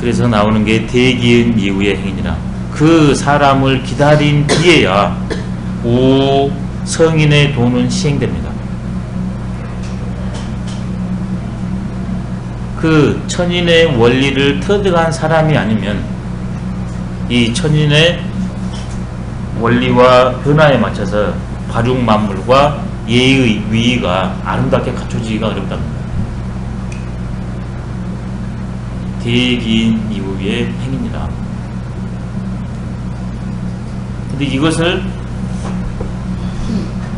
그래서 나오는 게 대기은 이후의 행위니라. 그 사람을 기다린 뒤에야 오 성인의 도는 시행됩니다. 그 천인의 원리를 터득한 사람이 아니면 이 천인의 원리와 변화에 맞춰서 발육 만물과 예의 위의가 아름답게 갖춰지기가 어렵답니다. 대기인 이후의 행위니라. 근데 이것을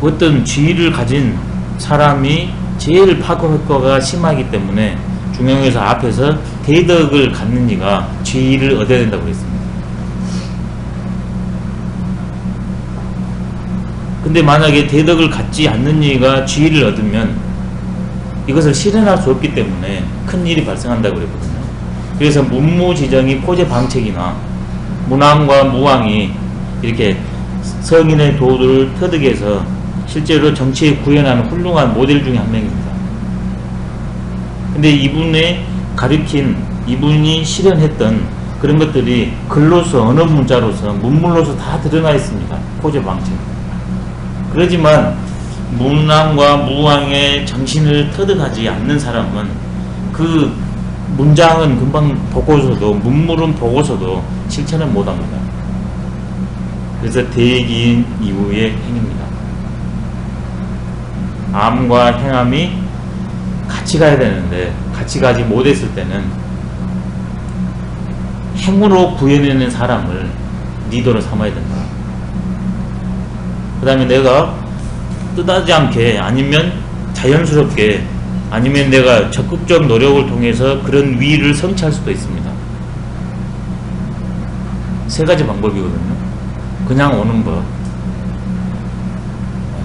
어떤 지위를 가진 사람이 제일 파괴효과가 심하기 때문에 중용에서 앞에서 대덕을 갖는 이가 지위를 얻어야 된다고 그랬습니다. 근데 만약에 대덕을 갖지 않는 이가 지위를 얻으면 이것을 실현할 수 없기 때문에 큰 일이 발생한다고 그랬거든요. 그래서 문무지정이 포제방책이나 문왕과 무왕이 이렇게 성인의 도를 터득해서 실제로 정치에 구현하는 훌륭한 모델 중에 한 명입니다. 근데 이분의 가르친, 이분이 실현했던 그런 것들이 글로서, 언어 문자로서, 문물로서 다 드러나 있습니다. 포제방책. 그렇지만 문왕과 무왕의 정신을 터득하지 않는 사람은 그 문장은 금방 보고서도, 문물은 보고서도 실천을 못합니다. 그래서 대기인 이후의 행위입니다. 암과 행함이 같이 가야 되는데 같이 가지 못했을 때는 행으로 구해내는 사람을 리더로 삼아야 된다. 그 다음에 내가 뜻하지 않게 아니면 자연스럽게 아니면 내가 적극적 노력을 통해서 그런 위를 성취할 수도 있습니다. 세 가지 방법이거든요. 그냥 오는 법,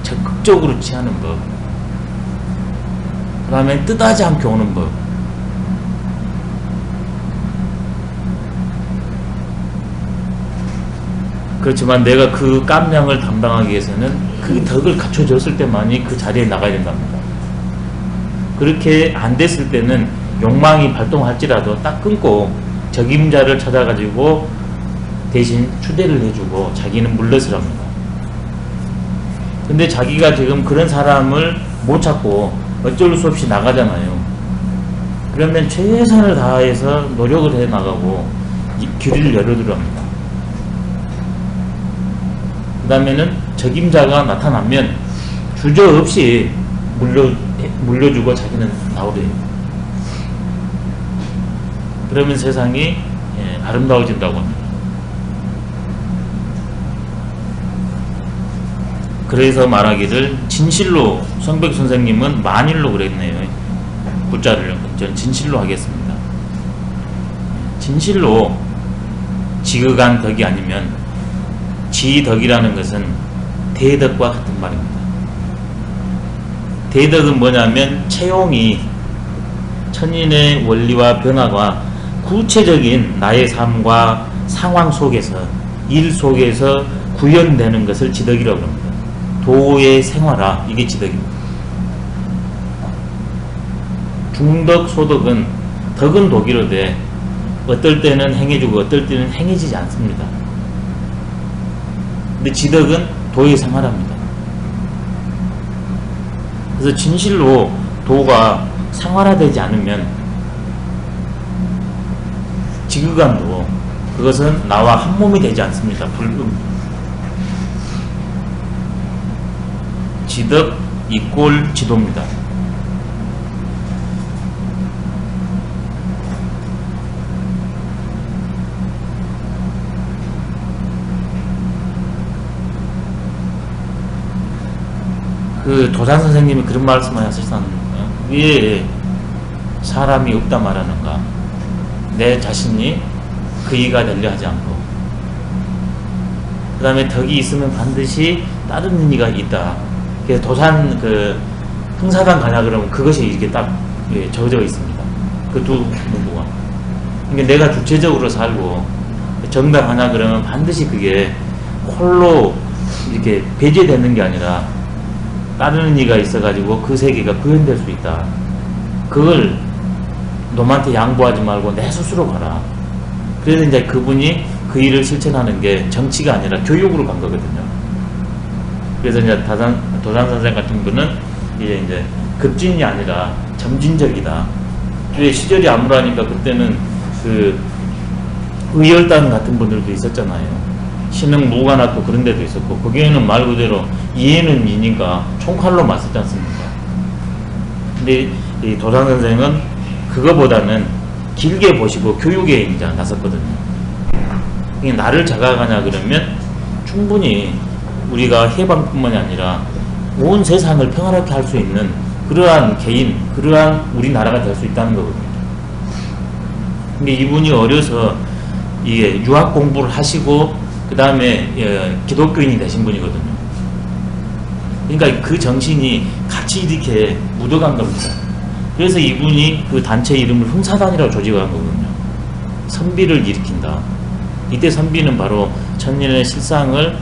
적극적으로 취하는 법, 그 다음에 뜻하지 않게 오는 법. 그렇지만 내가 그 깜냥을 담당하기 위해서는 그 덕을 갖춰줬을 때만이 그 자리에 나가야 된답니다. 그렇게 안 됐을 때는 욕망이 발동할지라도 딱 끊고 적임자를 찾아가지고 대신 추대를 해주고 자기는 물러서랍니다. 근데 자기가 지금 그런 사람을 못 찾고 어쩔 수 없이 나가잖아요. 그러면 최선을 다해서 노력을 해 나가고 길을 열어두랍니다. 그 다음에는 적임자가 나타나면 주저없이 물려주고 자기는 나오래요. 그러면 세상이 아름다워진다고 합니다. 그래서 말하기를 진실로 성백 선생님은 만일로 그랬네요. 글자를 전 진실로 하겠습니다. 진실로 지극한 덕이 아니면 지덕이라는 것은 대덕과 같은 말입니다. 대덕은 뭐냐면 채용이 천인의 원리와 변화가 구체적인 나의 삶과 상황 속에서 일 속에서 구현되는 것을 지덕이라고 합니다. 도의 생활화, 이게 지덕입니다. 중덕, 소덕은 덕은 독이로되 어떨 때는 행해주고 어떨 때는 행해지지 않습니다. 근데 지덕은 도의 생활화입니다. 그래서 진실로 도가 생활화되지 않으면 지극한도 그것은 나와 한 몸이 되지 않습니다. 불금. 지덕 이꼴 지도입니다. 그 도산 선생님이 그런 말씀을 하셨었는데 왜 사람이 없다 말하는가? 내 자신이 그 이가 되려 하지 않고 그 다음에 덕이 있으면 반드시 다른 이가 있다. 그래서 도산 그 흥사단 가냐 그러면 그것이 이렇게 딱 적어져 있습니다. 그 두 문구가. 그러니까 내가 주체적으로 살고 정당하냐 그러면 반드시 그게 홀로 이렇게 배제되는 게 아니라 다른 이가 있어가지고 그 세계가 구현될 수 있다. 그걸 놈한테 양보하지 말고 내 스스로 가라. 그래서 이제 그분이 그 일을 실천하는 게 정치가 아니라 교육으로 간 거거든요. 그래서 이제 도산 선생 같은 분은 이제 급진이 아니라 점진적이다. 왜 시절이 암울하니까 그때는 그 의열단 같은 분들도 있었잖아요. 신흥 무관학교 그런 데도 있었고, 거기에는 말 그대로 이해는 이니까 총칼로 맞섰지 않습니까? 근데 이 도산 선생은 그거보다는 길게 보시고 교육에 이제 나섰거든요. 나를 자각하냐 그러면 충분히 우리가 해방뿐만이 아니라 온 세상을 평화롭게 할 수 있는 그러한 개인, 그러한 우리나라가 될 수 있다는 거거든요. 근데 이분이 어려서 이게 유학 공부를 하시고 그 다음에 기독교인이 되신 분이거든요. 그러니까 그 정신이 같이 이렇게 묻어간 겁니다. 그래서 이분이 그 단체 이름을 흥사단이라고 조직한 거거든요. 선비를 일으킨다. 이때 선비는 바로 천년의 실상을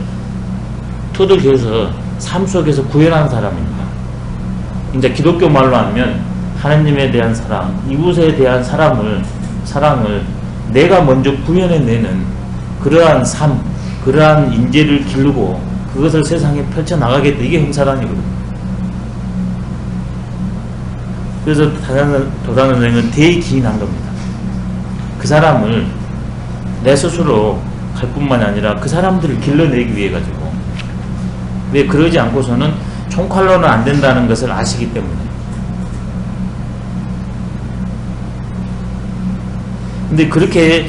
토득해서 삶 속에서 구현한 사람입니다. 이제 기독교 말로 하면 하나님에 대한 사랑, 이웃에 대한 사랑을 내가 먼저 구현해내는 그러한 삶, 그러한 인재를 기르고 그것을 세상에 펼쳐나가겠다. 이게 흥사단이거든요. 그래서 도산 선생은 대기인한 겁니다. 그 사람을 내 스스로 갈 뿐만이 아니라 그 사람들을 길러내기 위해 가지고, 왜 그러지 않고서는 총칼로는 안 된다는 것을 아시기 때문에. 근데 그렇게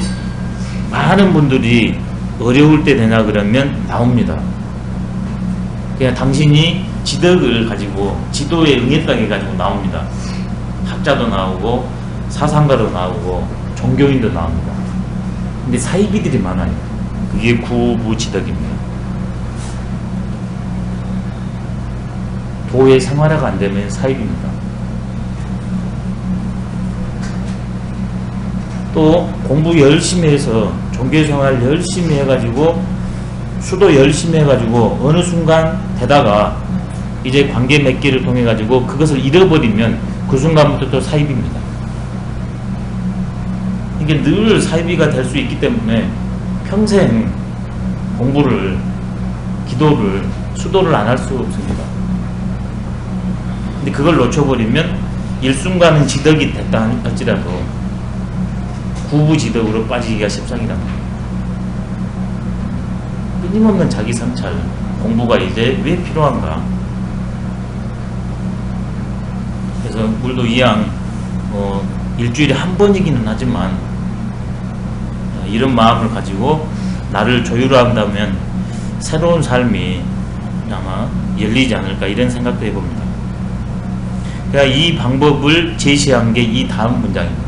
많은 분들이 어려울 때 되냐 그러면 나옵니다. 그냥 당신이 지덕을 가지고 지도에 응했다게 가지고 나옵니다. 학자도 나오고 사상가도 나오고 종교인도 나옵니다. 근데 사이비들이 많아요. 그게 구부지덕입니다. 도의 생활화가 안 되면 사입입니다. 또 공부 열심히 해서 종교생활 열심히 해가지고 수도 열심히 해가지고 어느 순간 되다가 이제 관계 맺기를 통해 가지고 그것을 잃어버리면 그 순간부터 또 사입입니다. 이게 늘 사이비가 될 수 있기 때문에 평생 공부를, 기도를, 수도를 안 할 수 없습니다. 근데 그걸 놓쳐버리면 일순간은 지덕이 됐다 할지라도 구부지덕으로 빠지기가 십상이랍니다. 끊임없는 자기 성찰, 공부가 이제 왜 필요한가? 그래서 물도 이왕 일주일에 한 번이기는 하지만 이런 마음을 가지고 나를 조율한다면 새로운 삶이 아마 열리지 않을까, 이런 생각도 해봅니다. 그러니까 이 방법을 제시한 게 이 다음 문장입니다.